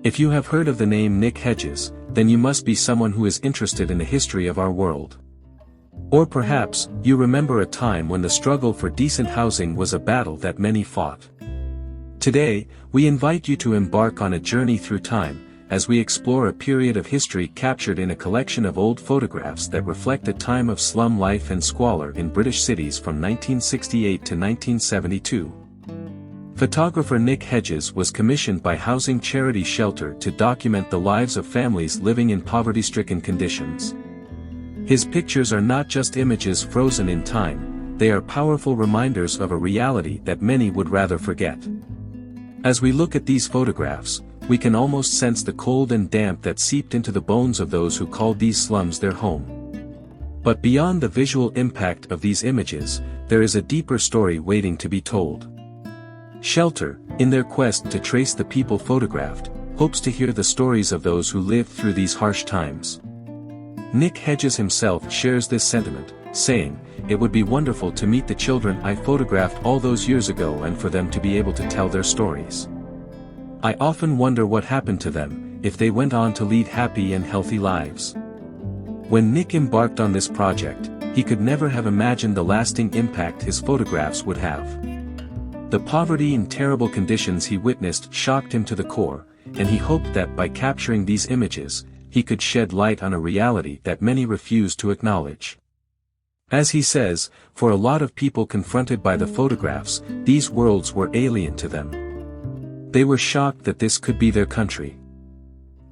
If you have heard of the name Nick Hedges, then you must be someone who is interested in the history of our world. Or perhaps, you remember a time when the struggle for decent housing was a battle that many fought. Today, we invite you to embark on a journey through time, as we explore a period of history captured in a collection of old photographs that reflect a time of slum life and squalor in British cities from 1968 to 1972. Photographer Nick Hedges was commissioned by housing charity Shelter to document the lives of families living in poverty-stricken conditions. His pictures are not just images frozen in time, they are powerful reminders of a reality that many would rather forget. As we look at these photographs, we can almost sense the cold and damp that seeped into the bones of those who called these slums their home. But beyond the visual impact of these images, there is a deeper story waiting to be told. Shelter, in their quest to trace the people photographed, hopes to hear the stories of those who lived through these harsh times. Nick Hedges himself shares this sentiment, saying, "It would be wonderful to meet the children I photographed all those years ago and for them to be able to tell their stories. I often wonder what happened to them, if they went on to lead happy and healthy lives." When Nick embarked on this project, he could never have imagined the lasting impact his photographs would have. The poverty and terrible conditions he witnessed shocked him to the core, and he hoped that by capturing these images, he could shed light on a reality that many refused to acknowledge. As he says, for a lot of people confronted by the photographs, these worlds were alien to them. They were shocked that this could be their country.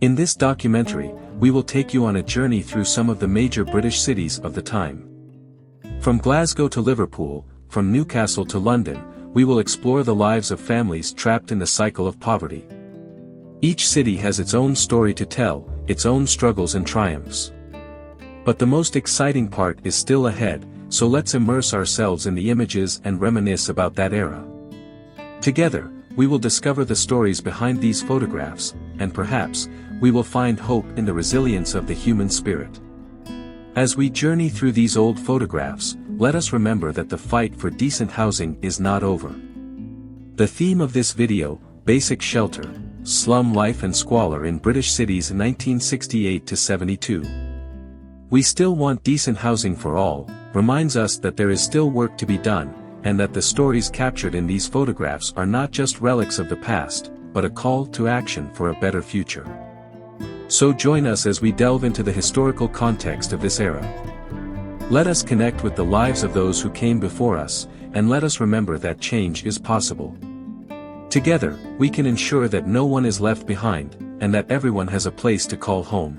In this documentary, we will take you on a journey through some of the major British cities of the time. From Glasgow to Liverpool, from Newcastle to London, we will explore the lives of families trapped in the cycle of poverty. Each city has its own story to tell, its own struggles and triumphs. But the most exciting part is still ahead, so let's immerse ourselves in the images and reminisce about that era. Together, we will discover the stories behind these photographs, and perhaps, we will find hope in the resilience of the human spirit. As we journey through these old photographs, let us remember that the fight for decent housing is not over. The theme of this video, Basic Shelter, Slum Life and Squalor in British Cities 1968 to 72. We still want decent housing for all, reminds us that there is still work to be done, and that the stories captured in these photographs are not just relics of the past, but a call to action for a better future. So join us as we delve into the historical context of this era. Let us connect with the lives of those who came before us, and let us remember that change is possible. Together, we can ensure that no one is left behind, and that everyone has a place to call home.